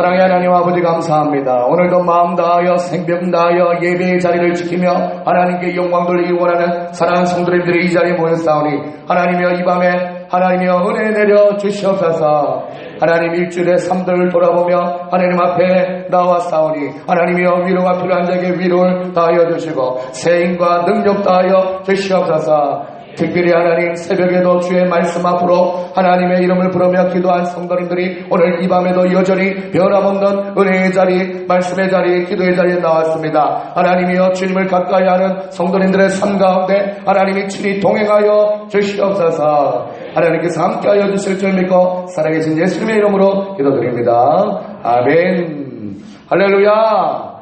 사랑의 하나님 아버지 감사합니다. 오늘도 마음 다하여 생명 다하여 예배의 자리를 지키며 하나님께 영광 돌리기 원하는 사랑하는 성도님들이 이 자리에 모였사오니 하나님이여 이 밤에 하나님이여 은혜 내려 주시옵소서. 하나님 일주일의 삶들을 돌아보며 하나님 앞에 나왔사오니 하나님이여 위로가 필요한 자에게 위로를 다하여 주시고 세임과 능력 다하여 주시옵소서. 특별히 하나님 새벽에도 주의 말씀 앞으로 하나님의 이름을 부르며 기도한 성도님들이 오늘 이 밤에도 여전히 변함없는 은혜의 자리, 말씀의 자리, 기도의 자리에 나왔습니다. 하나님이여 주님을 가까이 하는 성도님들의 삶 가운데 하나님이 친히 동행하여 주시옵소서. 하나님께서 함께하여 주실 줄 믿고 살아계신 예수님의 이름으로 기도드립니다. 아멘. 할렐루야.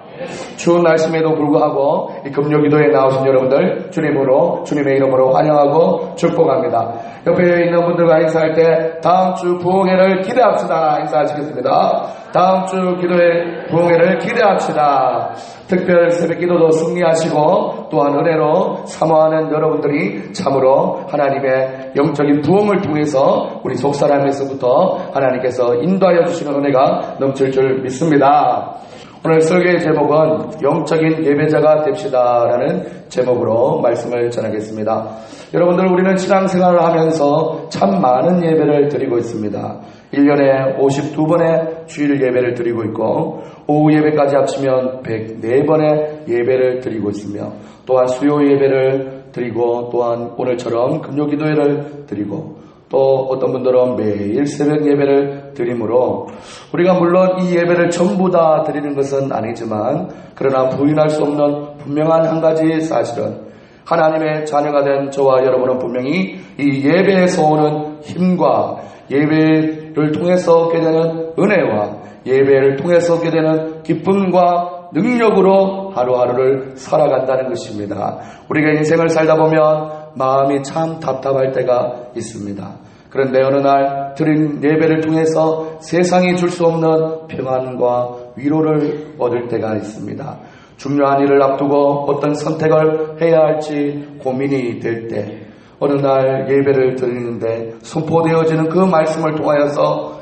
추운 날씨에도 불구하고 이 금요기도에 나오신 여러분들 주님의 이름으로 환영하고 축복합니다. 옆에 있는 분들과 인사할 때 다음 주 부흥회를 기대합시다 인사하시겠습니다. 다음 주 기도의 부흥회를 기대합시다. 특별 새벽기도도 승리하시고 또한 은혜로 사모하는 여러분들이 참으로 하나님의 영적인 부흥을 통해서 우리 속사람에서부터 하나님께서 인도하여 주시는 은혜가 넘칠 줄 믿습니다. 오늘 설교의 제목은 영적인 예배자가 됩시다라는 제목으로 말씀을 전하겠습니다. 여러분들 우리는 신앙생활을 하면서 참 많은 예배를 드리고 있습니다. 1년에 52번의 주일 예배를 드리고 있고 오후 예배까지 합치면 104번의 예배를 드리고 있으며 또한 수요 예배를 드리고 또한 오늘처럼 금요기도회를 드리고 또 어떤 분들은 매일 새벽 예배를 드리므로 우리가 물론 이 예배를 전부 다 드리는 것은 아니지만 그러나 부인할 수 없는 분명한 한 가지 사실은 하나님의 자녀가 된 저와 여러분은 분명히 이 예배에서 오는 힘과 예배를 통해서 얻게 되는 은혜와 예배를 통해서 얻게 되는 기쁨과 능력으로 하루하루를 살아간다는 것입니다. 우리가 인생을 살다 보면 마음이 참 답답할 때가 있습니다. 그런데 어느 날 드린 예배를 통해서 세상이 줄 수 없는 평안과 위로를 얻을 때가 있습니다. 중요한 일을 앞두고 어떤 선택을 해야 할지 고민이 될 때 어느 날 예배를 드리는데 선포되어지는 그 말씀을 통하여서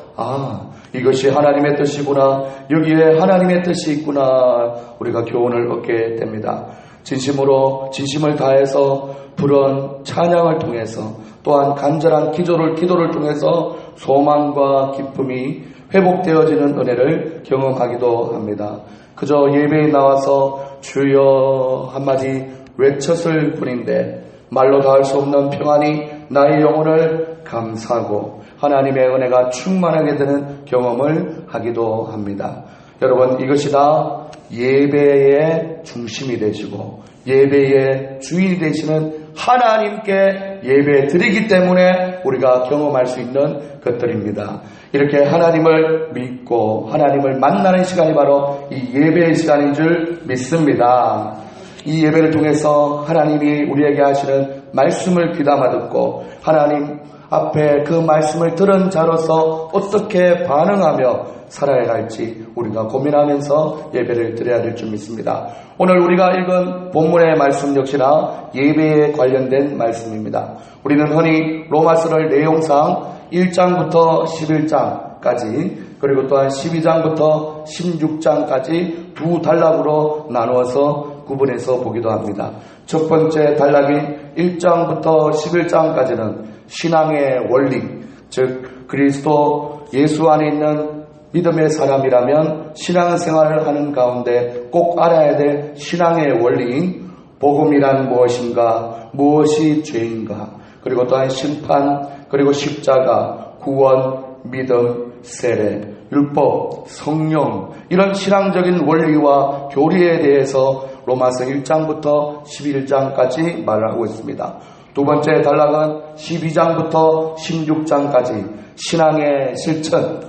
이것이 하나님의 뜻이구나, 여기에 하나님의 뜻이 있구나, 우리가 교훈을 얻게 됩니다. 진심을 다해서 부른 찬양을 통해서 또한 간절한 기도를 통해서 소망과 기쁨이 회복되어지는 은혜를 경험하기도 합니다. 그저 예배에 나와서 주여 한마디 외쳤을 뿐인데 말로 닿을 수 없는 평안이 나의 영혼을 감싸고 하나님의 은혜가 충만하게 되는 경험을 하기도 합니다. 여러분, 이것이 다 예배의 중심이 되시고 예배의 주인이 되시는 하나님께 예배 드리기 때문에 우리가 경험할 수 있는 것들입니다. 이렇게 하나님을 믿고 하나님을 만나는 시간이 바로 이 예배의 시간인 줄 믿습니다. 이 예배를 통해서 하나님이 우리에게 하시는 말씀을 귀담아 듣고 하나님 앞에 그 말씀을 들은 자로서 어떻게 반응하며 살아야 할지 우리가 고민하면서 예배를 드려야 될 줄 믿습니다. 오늘 우리가 읽은 본문의 말씀 역시나 예배에 관련된 말씀입니다. 우리는 흔히 로마서를 내용상 1장부터 11장까지 그리고 또한 12장부터 16장까지 두 단락으로 나누어서 구분해서 보기도 합니다. 첫 번째 단락인 1장부터 11장까지는 신앙의 원리, 즉 그리스도 예수 안에 있는 믿음의 사람이라면 신앙생활을 하는 가운데 꼭 알아야 될 신앙의 원리인 복음이란 무엇인가, 무엇이 죄인가, 그리고 또한 심판, 그리고 십자가, 구원, 믿음, 세례, 율법, 성령, 이런 신앙적인 원리와 교리에 대해서 로마서 1장부터 11장까지 말을 하고 있습니다. 두 번째 단락은 12장부터 16장까지 신앙의 실천,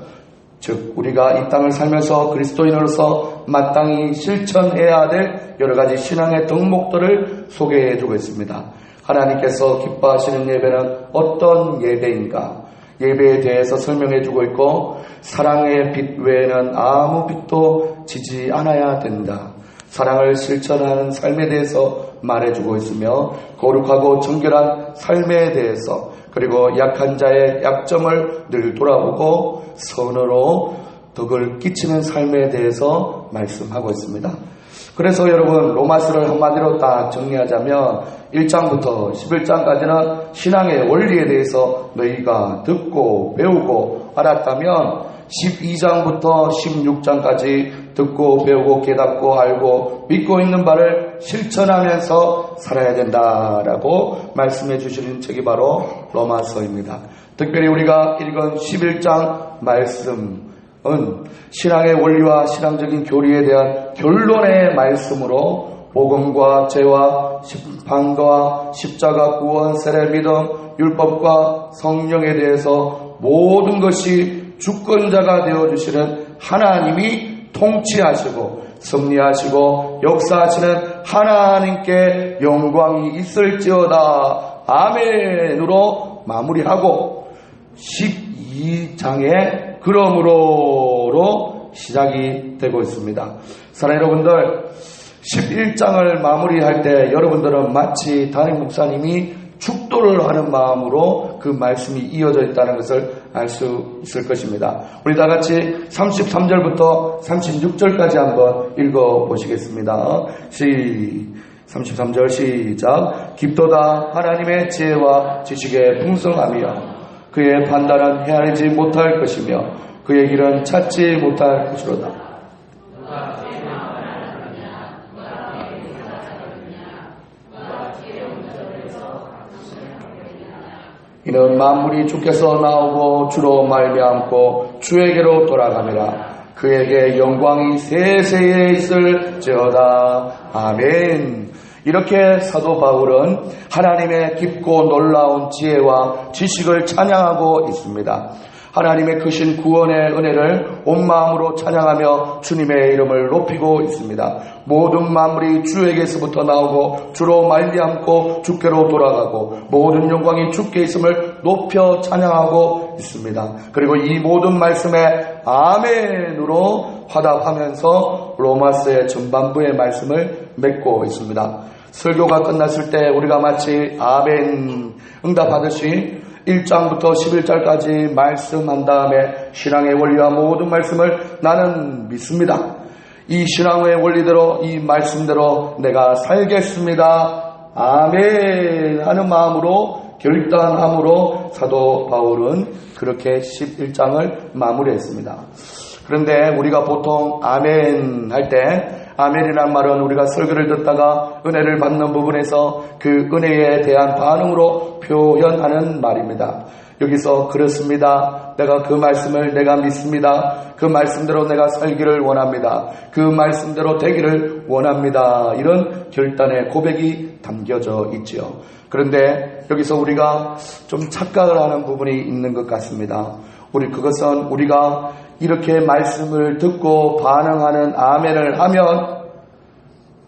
즉 우리가 이 땅을 살면서 그리스도인으로서 마땅히 실천해야 될 여러 가지 신앙의 덕목들을 소개해 주고 있습니다. 하나님께서 기뻐하시는 예배는 어떤 예배인가, 예배에 대해서 설명해 주고 있고 사랑의 빛 외에는 아무 빛도 지지 않아야 된다. 사랑을 실천하는 삶에 대해서 말해주고 있으며 거룩하고 정결한 삶에 대해서 그리고 약한 자의 약점을 늘 돌아보고 선으로 덕을 끼치는 삶에 대해서 말씀하고 있습니다. 그래서 여러분 로마서를 한마디로 딱 정리하자면 1장부터 11장까지는 신앙의 원리에 대해서 너희가 듣고 배우고 알았다면 12장부터 16장까지 듣고 배우고 깨닫고 알고 믿고 있는 바를 실천하면서 살아야 된다라고 말씀해 주시는 책이 바로 로마서입니다. 특별히 우리가 읽은 11장 말씀은 신앙의 원리와 신앙적인 교리에 대한 결론의 말씀으로 복음과 죄와 심판과 십자가 구원 세례 믿음 율법과 성령에 대해서 모든 것이 주권자가 되어주시는 하나님이 통치하시고 섭리하시고 역사하시는 하나님께 영광이 있을지어다 아멘으로 마무리하고 12장에 그러므로로 시작이 되고 있습니다. 사랑하는 여러분들, 11장을 마무리할 때 여러분들은 마치 담임 목사님이 축도를 하는 마음으로 그 말씀이 이어져 있다는 것을 알 수 있을 것입니다. 우리 다 같이 33절부터 36절까지 한번 읽어보시겠습니다. 33절 시작. 깊도다 하나님의 지혜와 지식의 풍성하며 그의 판단은 헤아리지 못할 것이며 그의 길은 찾지 못할 것이로다. 이는 만물이 주께서 나오고 주로 말미암고 주에게로 돌아가니라. 그에게 영광이 세세에 있을지어다. 아멘. 이렇게 사도 바울은 하나님의 깊고 놀라운 지혜와 지식을 찬양하고 있습니다. 하나님의 크신 구원의 은혜를 온 마음으로 찬양하며 주님의 이름을 높이고 있습니다. 모든 만물이 주에게서부터 나오고 주로 말미암고 주께로 돌아가고 모든 영광이 주께 있음을 높여 찬양하고 있습니다. 그리고 이 모든 말씀에 아멘으로 화답하면서 로마서의 전반부의 말씀을 맺고 있습니다. 설교가 끝났을 때 우리가 마치 아멘 응답하듯이 1장부터 11장까지 말씀한 다음에 신앙의 원리와 모든 말씀을 나는 믿습니다. 이 신앙의 원리대로 이 말씀대로 내가 살겠습니다. 아멘 하는 마음으로 결단함으로 사도 바울은 그렇게 11장을 마무리했습니다. 그런데 우리가 보통 아멘 할 때 아멘이란 말은 우리가 설교를 듣다가 은혜를 받는 부분에서 그 은혜에 대한 반응으로 표현하는 말입니다. 여기서 그렇습니다. 내가 그 말씀을 내가 믿습니다. 그 말씀대로 내가 살기를 원합니다. 그 말씀대로 되기를 원합니다. 이런 결단의 고백이 담겨져 있지요. 그런데 여기서 우리가 좀 착각을 하는 부분이 있는 것 같습니다. 그것은 우리가 이렇게 말씀을 듣고 반응하는 아멘을 하면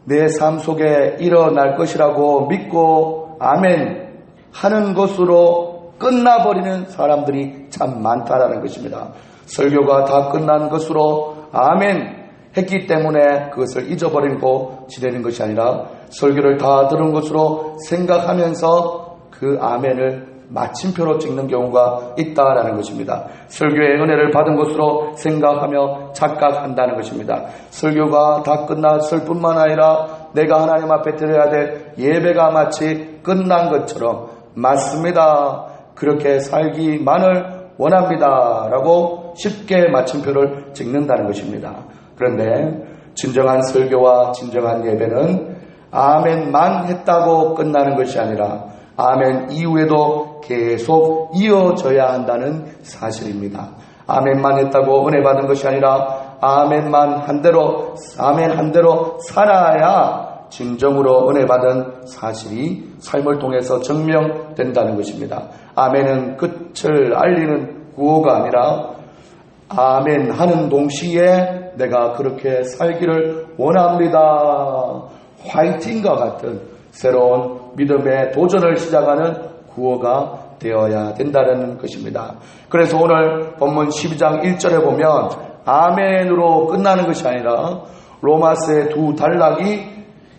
내 삶 속에 일어날 것이라고 믿고 아멘 하는 것으로 끝나버리는 사람들이 참 많다라는 것입니다. 설교가 다 끝난 것으로 아멘 했기 때문에 그것을 잊어버리고 지내는 것이 아니라 설교를 다 들은 것으로 생각하면서 그 아멘을 마침표로 찍는 경우가 있다라는 것입니다. 설교의 은혜를 받은 것으로 생각하며 착각한다는 것입니다. 설교가 다 끝났을 뿐만 아니라 내가 하나님 앞에 드려야 될 예배가 마치 끝난 것처럼 맞습니다. 그렇게 살기만을 원합니다. 라고 쉽게 마침표를 찍는다는 것입니다. 그런데 진정한 설교와 진정한 예배는 아멘만 했다고 끝나는 것이 아니라 아멘 이후에도 계속 이어져야 한다는 사실입니다. 아멘만 했다고 은혜 받은 것이 아니라 아멘만 한 대로 아멘 한 대로 살아야 진정으로 은혜 받은 사실이 삶을 통해서 증명된다는 것입니다. 아멘은 끝을 알리는 구호가 아니라 아멘 하는 동시에 내가 그렇게 살기를 원합니다. 화이팅과 같은 새로운 믿음의 도전을 시작하는 구호가 되어야 된다는 것입니다. 그래서 오늘 본문 12장 1절에 보면 아멘으로 끝나는 것이 아니라 로마서의 두 단락이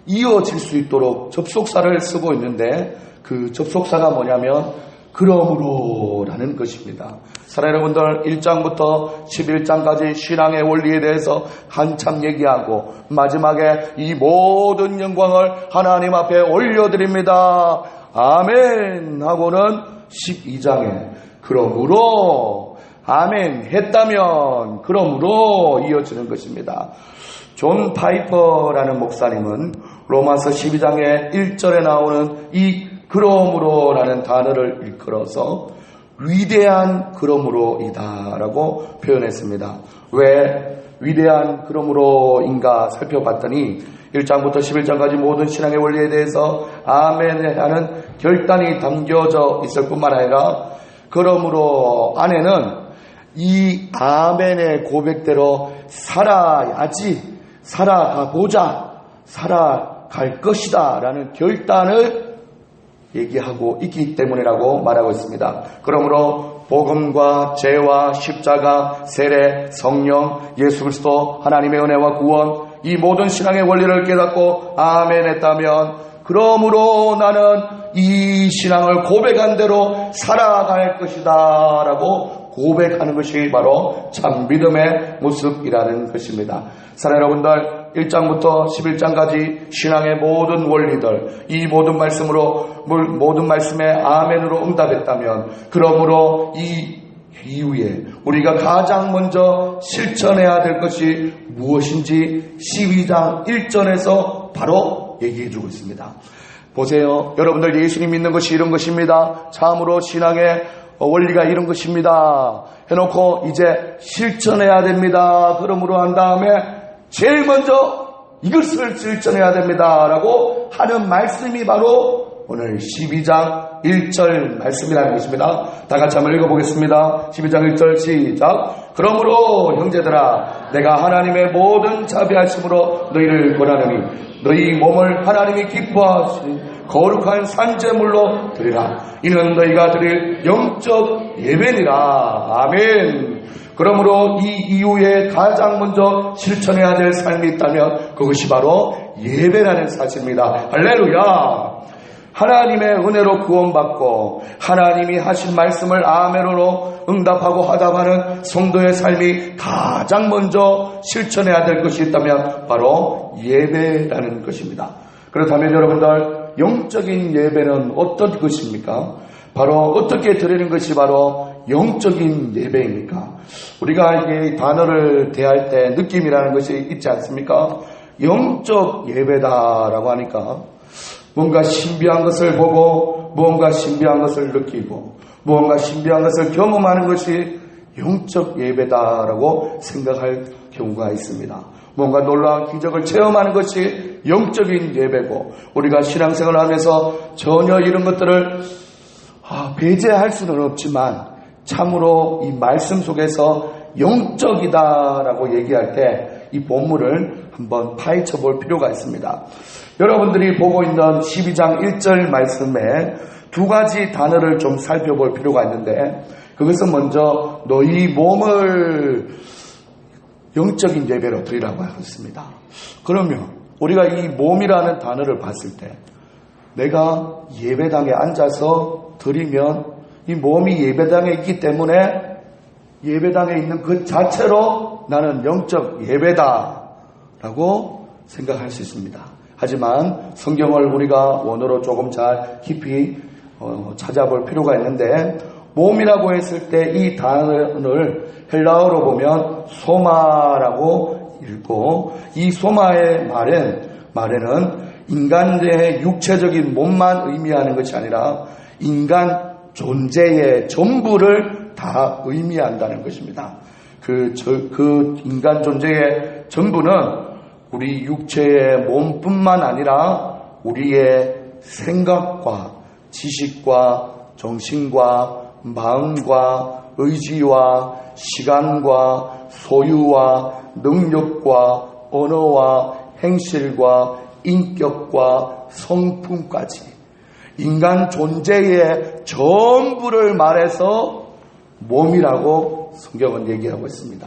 이어질 수 있도록 접속사를 쓰고 있는데 그 접속사가 뭐냐면 그러므로라는 것입니다. 사랑하는 여러분들, 1장부터 11장까지 신앙의 원리에 대해서 한참 얘기하고 마지막에 이 모든 영광을 하나님 앞에 올려드립니다. 아멘 하고는 12장에 그러므로 아멘 했다면 그러므로 이어지는 것입니다. 존 파이퍼라는 목사님은 로마서 12장의 1절에 나오는 이 그러므로라는 단어를 일컬어서 위대한 그러므로이다 라고 표현했습니다. 왜 위대한 그러므로인가 살펴봤더니 1장부터 11장까지 모든 신앙의 원리에 대해서 아멘 하는 결단이 담겨져 있을 뿐만 아니라 그러므로 안에는 이 아멘의 고백대로 살아야지, 살아가보자, 살아갈 것이다 라는 결단을 얘기하고 있기 때문이라고 말하고 있습니다. 그러므로 복음과 죄와 십자가, 세례, 성령, 예수 그리스도, 하나님의 은혜와 구원, 이 모든 신앙의 원리를 깨닫고 아멘 했다면 그러므로 나는 이 신앙을 고백한 대로 살아갈 것이다 라고 고백하는 것이 바로 참 믿음의 모습이라는 것입니다. 사랑하는 여러분들, 1장부터 11장까지 신앙의 모든 원리들, 이 모든 모든 말씀에 아멘으로 응답했다면 그러므로 이 이후에 우리가 가장 먼저 실천해야 될 것이 무엇인지 12장 1절에서 바로 얘기해주고 있습니다. 보세요. 여러분들, 예수님 믿는 것이 이런 것입니다. 참으로 신앙의 원리가 이런 것입니다. 해놓고 이제 실천해야 됩니다. 그러므로 한 다음에 제일 먼저 이것을 실천해야 됩니다 라고 하는 말씀이 바로 오늘 12장 1절 말씀이라는 것입니다. 다 같이 한번 읽어보겠습니다. 12장 1절 시작. 그러므로 형제들아, 내가 하나님의 모든 자비하심으로 너희를 권하노니 너희 몸을 하나님이 기뻐하시니 거룩한 산제물로 드리라. 이는 너희가 드릴 영적 예배니라. 아멘. 그러므로 이 이후에 가장 먼저 실천해야 될 삶이 있다면 그것이 바로 예배라는 사실입니다. 할렐루야. 하나님의 은혜로 구원받고 하나님이 하신 말씀을 아멘으로 응답하고 화답하는 성도의 삶이 가장 먼저 실천해야 될 것이 있다면 바로 예배라는 것입니다. 그렇다면 여러분들, 영적인 예배는 어떤 것입니까? 바로 어떻게 드리는 것이 바로 영적인 예배입니까? 우리가 이게 단어를 대할 때 느낌이라는 것이 있지 않습니까? 영적 예배다라고 하니까 뭔가 신비한 것을 보고 무언가 신비한 것을 느끼고 무언가 신비한 것을 경험하는 것이 영적 예배다라고 생각할 경우가 있습니다. 뭔가 놀라운 기적을 체험하는 것이 영적인 예배고, 우리가 신앙생활을 하면서 전혀 이런 것들을 배제할 수는 없지만 참으로 이 말씀 속에서 영적이다라고 얘기할 때 이 본문을 한번 파헤쳐 볼 필요가 있습니다. 여러분들이 보고 있는 12장 1절 말씀에 두 가지 단어를 좀 살펴볼 필요가 있는데, 그것은 먼저 너희 몸을 영적인 예배로 드리라고 하고 있습니다. 그러면 우리가 이 몸이라는 단어를 봤을 때 내가 예배당에 앉아서 드리면 이 몸이 예배당에 있기 때문에 예배당에 있는 그 자체로 나는 영적 예배다라고 생각할 수 있습니다. 하지만 성경을 우리가 원어로 조금 잘 깊이 찾아볼 필요가 있는데, 몸이라고 했을 때 이 단어를 헬라어로 보면 소마라고 읽고, 이 소마의 말에는 인간의 육체적인 몸만 의미하는 것이 아니라 인간 존재의 전부를 다 의미한다는 것입니다. 그 인간 존재의 전부는 우리 육체의 몸뿐만 아니라 우리의 생각과 지식과 정신과 마음과 의지와 시간과 소유와 능력과 언어와 행실과 인격과 성품까지 인간 존재의 전부를 말해서 몸이라고 성경은 얘기하고 있습니다.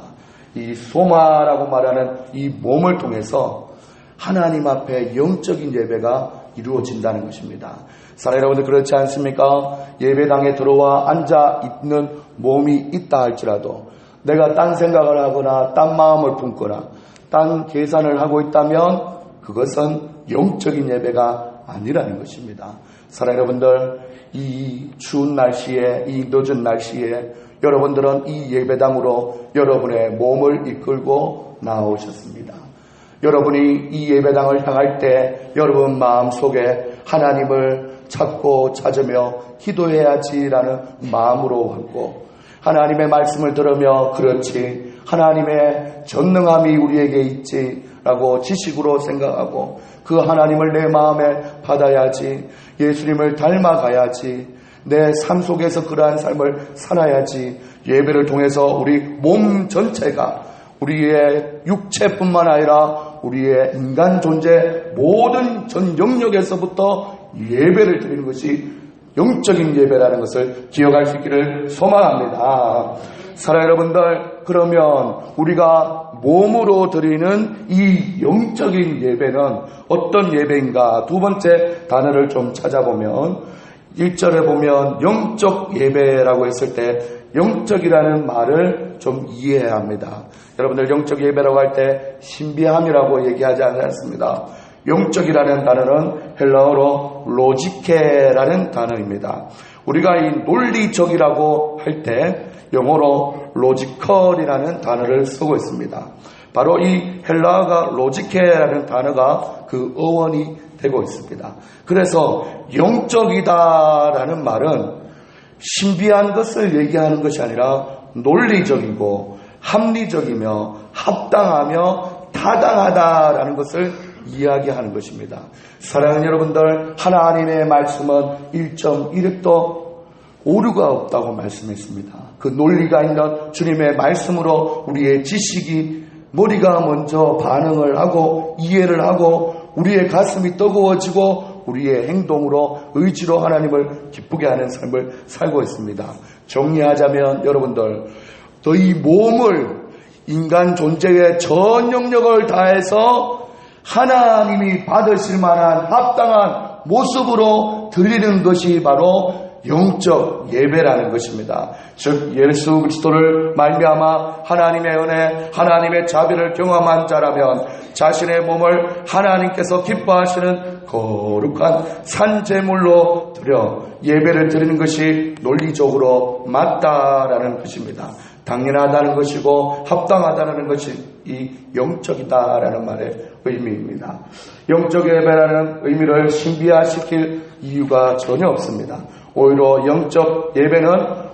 이 소마라고 말하는 이 몸을 통해서 하나님 앞에 영적인 예배가 이루어진다는 것입니다. 사랑하는 여러분들, 그렇지 않습니까? 예배당에 들어와 앉아 있는 몸이 있다 할지라도 내가 딴 생각을 하거나 딴 마음을 품거나 딴 계산을 하고 있다면 그것은 영적인 예배가 아니라는 것입니다. 사랑하는 여러분들, 이 추운 날씨에, 이 늦은 날씨에 여러분들은 이 예배당으로 여러분의 몸을 이끌고 나오셨습니다. 여러분이 이 예배당을 향할 때 여러분 마음속에 하나님을 찾고 찾으며 기도해야지라는 마음으로 왔고, 하나님의 말씀을 들으며 그렇지, 하나님의 전능함이 우리에게 있지라고 지식으로 생각하고 그 하나님을 내 마음에 받아야지, 예수님을 닮아가야지, 내 삶 속에서 그러한 삶을 살아야지, 예배를 통해서 우리 몸 전체가, 우리의 육체뿐만 아니라 우리의 인간 존재 모든 전 영역에서부터 예배를 드리는 것이 영적인 예배라는 것을 기억할 수 있기를 소망합니다. 사랑하는 여러분들, 그러면 우리가 몸으로 드리는 이 영적인 예배는 어떤 예배인가? 두 번째 단어를 좀 찾아보면 1절에 보면 영적 예배라고 했을 때 영적이라는 말을 좀 이해해야 합니다. 여러분들, 영적 예배라고 할 때 신비함이라고 얘기하지 않습니다. 영적이라는 단어는 헬라어로 로지케라는 단어입니다. 우리가 이 논리적이라고 할 때 영어로 로지컬이라는 단어를 쓰고 있습니다. 바로 이 헬라어가 로지케라는 단어가 그 어원이 되고 있습니다. 그래서 영적이다라는 말은 신비한 것을 얘기하는 것이 아니라 논리적이고 합리적이며 합당하며 타당하다라는 것을 이야기하는 것입니다. 사랑하는 여러분들, 하나님의 말씀은 1.1획도 오류가 없다고 말씀했습니다. 그 논리가 있는 주님의 말씀으로 우리의 지식이, 머리가 먼저 반응을 하고 이해를 하고 우리의 가슴이 뜨거워지고 우리의 행동으로, 의지로 하나님을 기쁘게 하는 삶을 살고 있습니다. 정리하자면 여러분들, 너희 몸을 인간 존재의 전 영역을 다해서 하나님이 받으실 만한 합당한 모습으로 드리는 것이 바로 영적 예배라는 것입니다. 즉 예수 그리스도를 말미암아 하나님의 은혜, 하나님의 자비를 경험한 자라면 자신의 몸을 하나님께서 기뻐하시는 거룩한 산제물로 드려 예배를 드리는 것이 논리적으로 맞다라는 것입니다. 당연하다는 것이고 합당하다는 것이 이 영적이다라는 말의 의미입니다. 영적 예배라는 의미를 신비화시킬 이유가 전혀 없습니다. 오히려 영적 예배는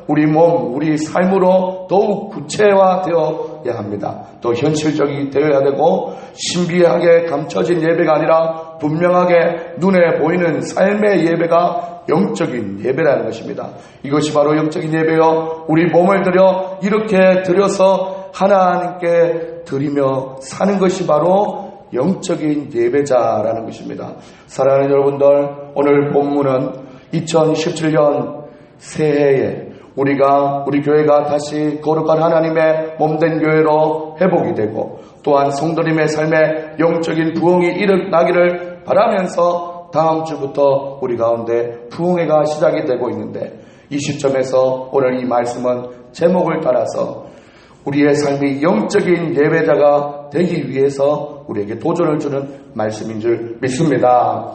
우리 몸, 우리 삶으로 더욱 구체화되어야 합니다. 또 현실적이 되어야 되고 신비하게 감춰진 예배가 아니라 분명하게 눈에 보이는 삶의 예배가 영적인 예배라는 것입니다. 이것이 바로 영적인 예배요, 우리 몸을 들여 이렇게 들여서 하나님께 드리며 사는 것이 바로 영적인 예배자라는 것입니다. 사랑하는 여러분들, 오늘 본문은 2017년 새해에 우리 교회가 다시 거룩한 하나님의 몸된 교회로 회복이 되고 또한 성도님의 삶에 영적인 부흥이 일어나기를 바라면서 다음 주부터 우리 가운데 부흥회가 시작이 되고 있는데, 이 시점에서 오늘 이 말씀은 제목을 따라서 우리의 삶이 영적인 예배자가 되기 위해서 우리에게 도전을 주는 말씀인 줄 믿습니다.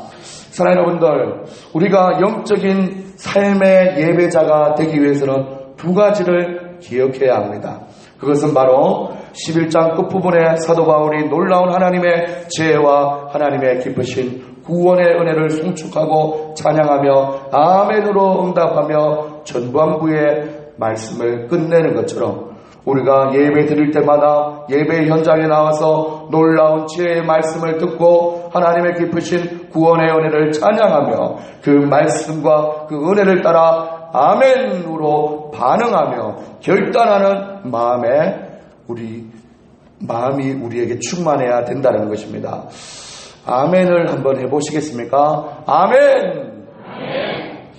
사랑하는 여러분들, 우리가 영적인 삶의 예배자가 되기 위해서는 두 가지를 기억해야 합니다. 그것은 바로 11장 끝부분에 사도 바울이 놀라운 하나님의 지혜와 하나님의 깊으신 구원의 은혜를 송축하고 찬양하며 아멘으로 응답하며 전반부의 말씀을 끝내는 것처럼 우리가 예배 드릴 때마다 예배 현장에 나와서 놀라운 지혜의 말씀을 듣고 하나님의 깊으신 구원의 은혜를 찬양하며 그 말씀과 그 은혜를 따라 아멘으로 반응하며 결단하는 마음이 우리에게 충만해야 된다는 것입니다. 아멘을 한번 해보시겠습니까? 아멘!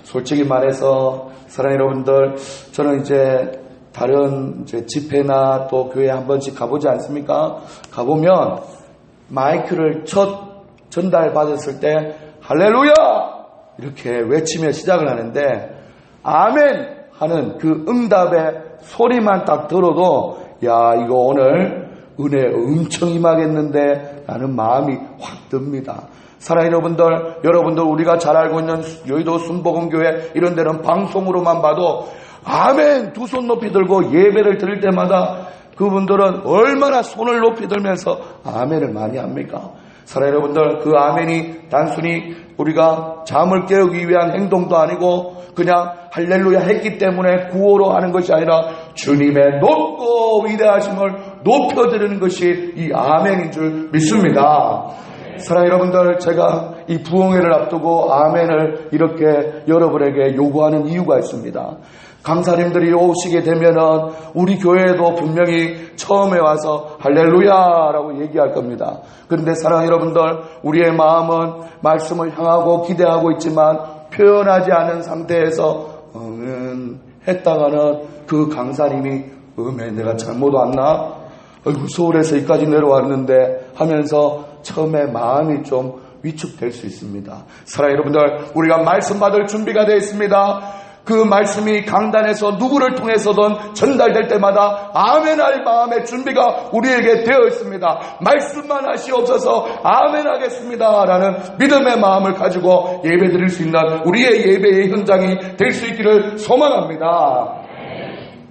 솔직히 말해서 사랑하는 여러분들, 저는 이제 다른 집회나 또 교회 한 번씩 가보지 않습니까? 가보면 마이크를 첫 전달받았을 때 할렐루야 이렇게 외치며 시작을 하는데 아멘 하는 그 응답의 소리만 딱 들어도 야 이거 오늘 은혜 엄청 임하겠는데 라는 마음이 확 듭니다. 사랑하는 여러분들 우리가 잘 알고 있는 여의도 순복음교회 이런 데는 방송으로만 봐도 아멘 두 손 높이 들고 예배를 드릴 때마다 그분들은 얼마나 손을 높이 들면서 아멘을 많이 합니까? 사랑하는 여러분들 그 아멘이 단순히 우리가 잠을 깨우기 위한 행동도 아니고 그냥 할렐루야 했기 때문에 구호로 하는 것이 아니라 주님의 높고 위대하심을 높여드리는 것이 이 아멘인 줄 믿습니다. 사랑하는 여러분들 제가 이 부흥회를 앞두고 아멘을 이렇게 여러분에게 요구하는 이유가 있습니다. 강사님들이 오시게 되면은 우리 교회에도 분명히 처음에 와서 할렐루야라고 얘기할 겁니다. 그런데 사랑하는 여러분들 우리의 마음은 말씀을 향하고 기대하고 있지만 표현하지 않은 상태에서 했다가는 그 강사님이 내가 잘못 왔나? 서울에서 여기까지 내려왔는데 하면서 처음에 마음이 좀 위축될 수 있습니다. 사랑하는 여러분들 우리가 말씀 받을 준비가 되어 있습니다. 그 말씀이 강단에서 누구를 통해서든 전달될 때마다 아멘할 마음의 준비가 우리에게 되어 있습니다. 말씀만 하시옵소서 아멘하겠습니다 라는 믿음의 마음을 가지고 예배드릴 수 있는 우리의 예배의 현장이 될 수 있기를 소망합니다.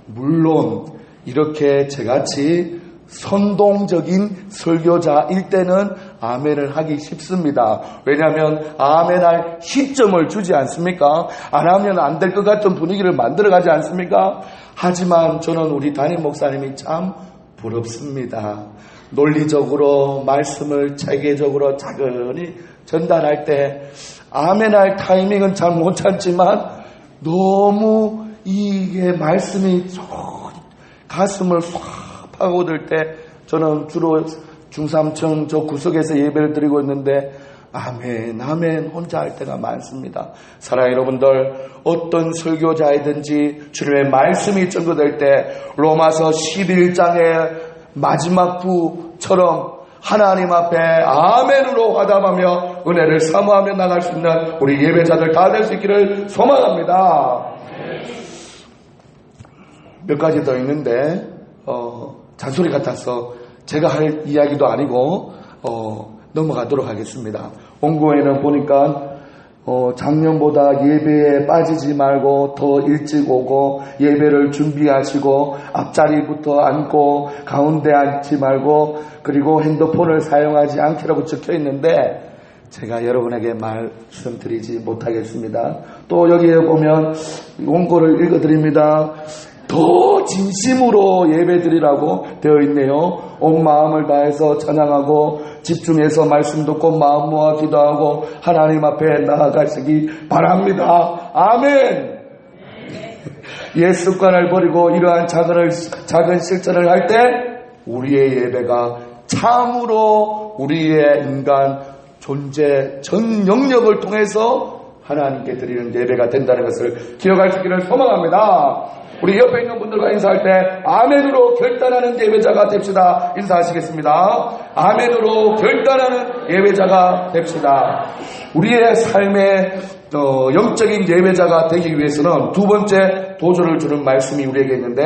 물론 이렇게 저같이 선동적인 설교자일 때는 아멘을 하기 쉽습니다. 왜냐하면 아멘할 시점을 주지 않습니까? 안 하면 안 될 것 같은 분위기를 만들어가지 않습니까? 하지만 저는 우리 담임 목사님이 참 부럽습니다. 논리적으로 말씀을 체계적으로 차근히 전달할 때 아멘할 타이밍은 잘 못 찾지만 너무 이게 말씀이 가슴을 확 파고들 때 저는 주로 중삼층 저 구석에서 예배를 드리고 있는데 아멘 아멘 혼자 할 때가 많습니다. 사랑하는 여러분들 어떤 설교자이든지 주님의 말씀이 전거될 때 로마서 11장의 마지막 부처럼 하나님 앞에 아멘으로 화답하며 은혜를 사모하며 나갈 수 있는 우리 예배자들 다 될 수 있기를 소망합니다. 몇 가지 더 있는데 잔소리 같아서 제가 할 이야기도 아니고 넘어가도록 하겠습니다. 원고에는 보니까 작년보다 예배에 빠지지 말고 더 일찍 오고 예배를 준비하시고 앞자리부터 앉고 가운데 앉지 말고 그리고 핸드폰을 사용하지 않기라고 적혀 있는데 제가 여러분에게 말씀드리지 못하겠습니다. 또 여기에 보면 원고를 읽어드립니다. 더 진심으로 예배드리라고 되어 있네요. 온 마음을 다해서 찬양하고 집중해서 말씀 듣고 마음 모아 기도하고 하나님 앞에 나아가시기 바랍니다. 아멘. 옛 습관을 버리고 이러한 작은 실천을 할 때 우리의 예배가 참으로 우리의 인간 존재 전 영역을 통해서 하나님께 드리는 예배가 된다는 것을 기억할 수 있기를 소망합니다. 우리 옆에 있는 분들과 인사할 때 아멘으로 결단하는 예배자가 됩시다. 인사하시겠습니다. 아멘으로 결단하는 예배자가 됩시다. 우리의 삶의 영적인 예배자가 되기 위해서는 두 번째 도전을 주는 말씀이 우리에게 있는데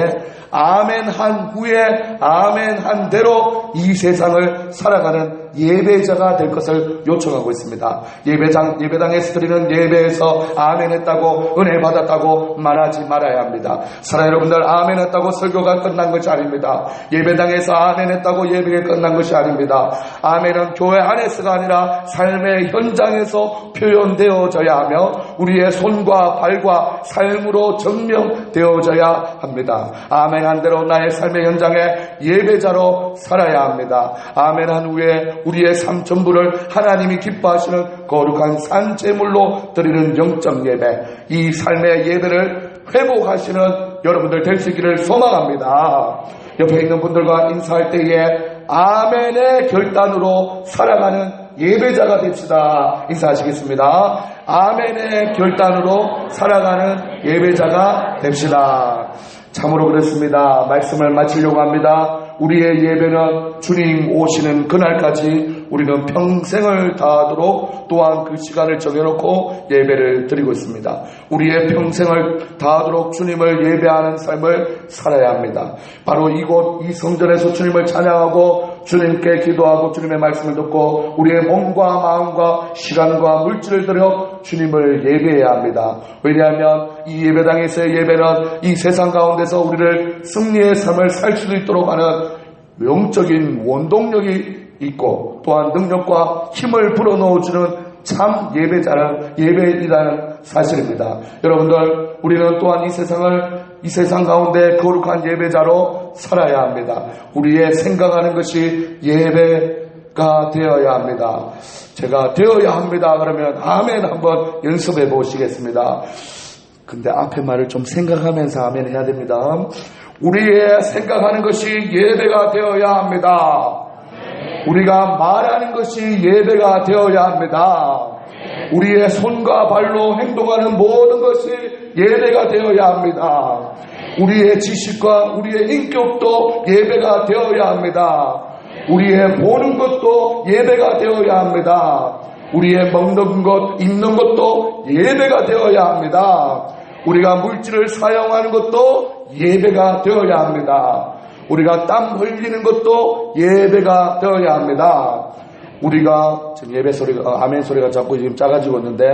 아멘한 후에 아멘한 대로 이 세상을 살아가는 예배자가 될 것을 요청하고 있습니다. 예배당에서 드리는 예배에서 아멘했다고 은혜 받았다고 말하지 말아야 합니다. 사랑하는 여러분들 아멘했다고 설교가 끝난 것이 아닙니다. 예배당에서 아멘했다고 예배가 끝난 것이 아닙니다. 아멘은 교회 안에서가 아니라 삶의 현장에서 표현되어져야 하며 우리의 손과 발과 삶으로 증명되어져야 합니다. 아멘한 대로 나의 삶의 현장에 예배자로 살아야 합니다. 아멘한 후에 우리의 삶 전부를 하나님이 기뻐하시는 거룩한 산제물로 드리는 영적 예배, 이 삶의 예배를 회복하시는 여러분들 될 수 있기를 소망합니다. 옆에 있는 분들과 인사할 때에 아멘의 결단으로 살아가는 예배자가 됩시다. 인사하시겠습니다. 아멘의 결단으로 살아가는 예배자가 됩시다. 참으로 그렇습니다. 말씀을 마치려고 합니다. 우리의 예배는 주님 오시는 그날까지 우리는 평생을 다하도록 또한 그 시간을 정해놓고 예배를 드리고 있습니다. 우리의 평생을 다하도록 주님을 예배하는 삶을 살아야 합니다. 바로 이곳 이 성전에서 주님을 찬양하고 주님께 기도하고 주님의 말씀을 듣고 우리의 몸과 마음과 시간과 물질을 들여 주님을 예배해야 합니다. 왜냐하면 이 예배당에서의 예배는 이 세상 가운데서 우리를 승리의 삶을 살 수도 있도록 하는 영적인 원동력이 있고 또한 능력과 힘을 불어넣어주는 참 예배이라는 사실입니다. 여러분들, 우리는 또한 이 세상 가운데 거룩한 예배자로 살아야 합니다. 우리의 생각하는 것이 예배가 되어야 합니다. 제가 되어야 합니다 그러면 아멘 한번 연습해 보시겠습니다. 근데 앞에 말을 좀 생각하면서 아멘 해야 됩니다. 우리의 생각하는 것이 예배가 되어야 합니다. 우리가 말하는 것이 예배가 되어야 합니다. 우리의 손과 발로 행동하는 모든 것이 예배가 되어야 합니다. 우리의 지식과 우리의 인격도 예배가 되어야 합니다. 우리의 보는 것도 예배가 되어야 합니다. 우리의 먹는 것, 입는 것도 예배가 되어야 합니다. 우리가 물질을 사용하는 것도 예배가 되어야 합니다. 우리가 땀 흘리는 것도 예배가 되어야 합니다. 우리가 지금 예배 소리가 아멘 소리가 자꾸 지금 작아지고 있는데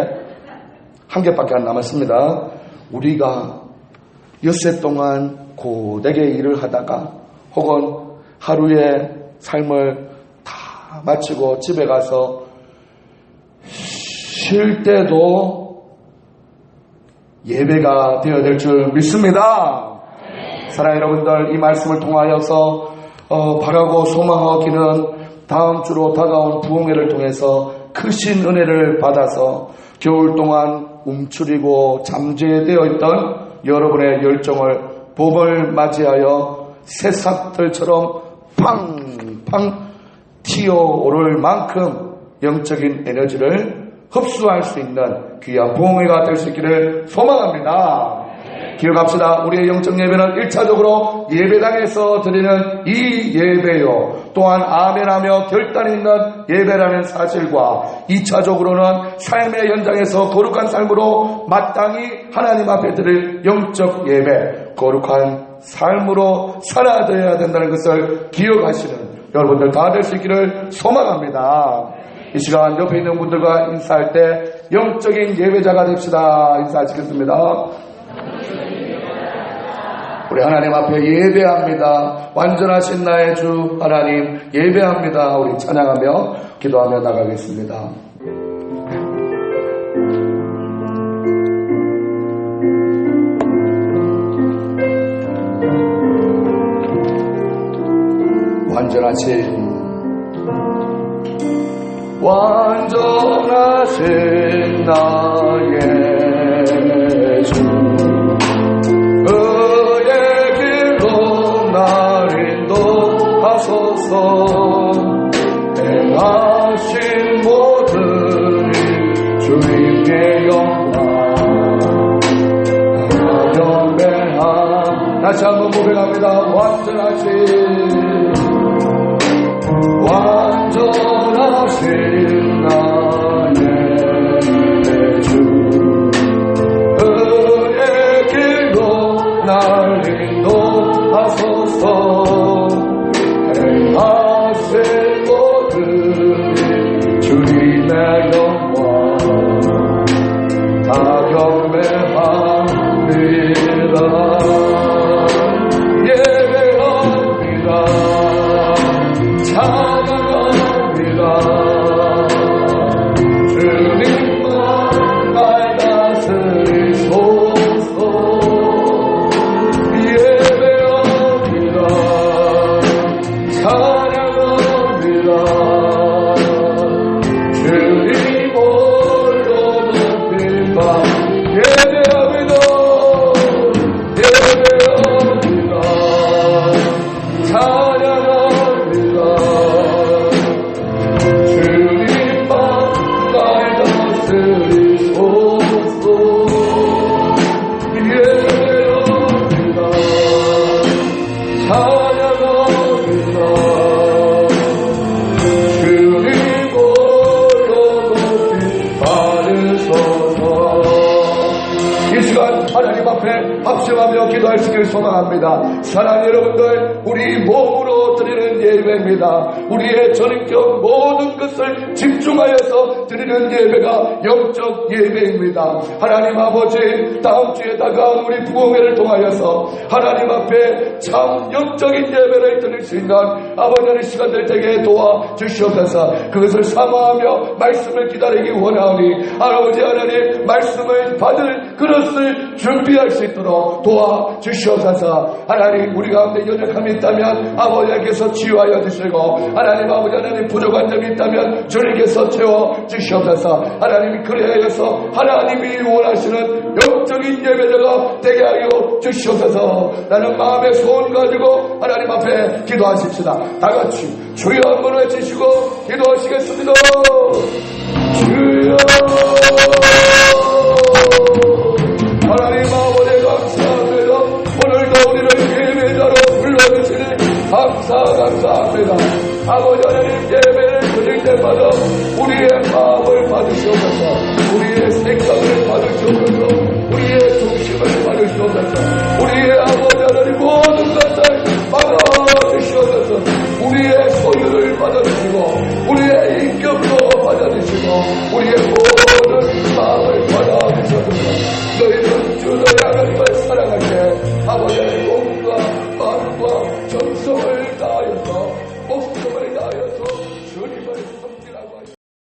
한 개밖에 안 남았습니다. 우리가 엿새 동안 고되게 일을 하다가 혹은 하루의 삶을 다 마치고 집에 가서 쉴 때도 예배가 되어야 될 줄 믿습니다. 사랑하는 여러분들, 이 말씀을 통하여서 바라고 소망하기는 다음 주로 다가온 부흥회를 통해서 크신 은혜를 받아서 겨울 동안 움츠리고 잠재되어 있던 여러분의 열정을 봄을 맞이하여 새싹들처럼 팡팡 튀어오를 만큼 영적인 에너지를 흡수할 수 있는 귀한 부흥회가 될 수 있기를 소망합니다. 기억합시다. 우리의 영적 예배는 1차적으로 예배당에서 드리는 이 예배요, 또한 아멘하며 결단 있는 예배라는 사실과 2차적으로는 삶의 현장에서 거룩한 삶으로 마땅히 하나님 앞에 드릴 영적 예배, 거룩한 삶으로 살아야 된다는 것을 기억하시는 여러분들 다 될 수 있기를 소망합니다. 이 시간 옆에 있는 분들과 인사할 때 영적인 예배자가 됩시다. 인사하시겠습니다. 우리 하나님 앞에 예배합니다. 완전하신 나의 주 하나님 예배합니다. 우리 찬양하며 기도하며 나가겠습니다. 완전하신 나의 주 행하신 모든 주님의 영광 경배함. 다시 한번 고백합니다. 완전하신 나의 주 하나님 앞에 합심하며 기도할 수 있기를 소망합니다. 사랑하는 여러분들, 우리 몸으로 드리는 예배입니다. 우리의 전인격 모든 것을 집중하여서 드리는 예배가 영적 예배입니다. 하나님 아버지, 다음 주에 다가온 우리 부흥회를 통하여서 하나님 앞에 참 영적인 예배를 드릴 수 있는 아버지의 시간들 되게 도와주시옵소서. 그것을 사모하며 말씀을 기다리기 원하오니 아버지 하나님, 말씀을 받을 그릇을 준비할 수 있도록 도와주시옵소서. 하나님, 우리 가운데 연약함이 있다면 아버지께서 치유하여 주시고, 하나님 아버지 하나님 부족한 점이 있다면 주님께서 채워주시옵소서. 하나님이 그래야해서 하나님이 원하시는 영적인 예배자가 되게 하여 주시옵소서. 나는 마음의 소원 가지고 하나님 앞에 기도하십시다. 다같이 주여 한번 외치시고 기도하시겠습니다. 주여. 하나님 아버지 감사합니다. 오늘도 우리를 예배자로 불러주시니 감사합니다. 아버지 하나님, 예배를 드릴 때마다 우리의 마음을 받으시옵소서.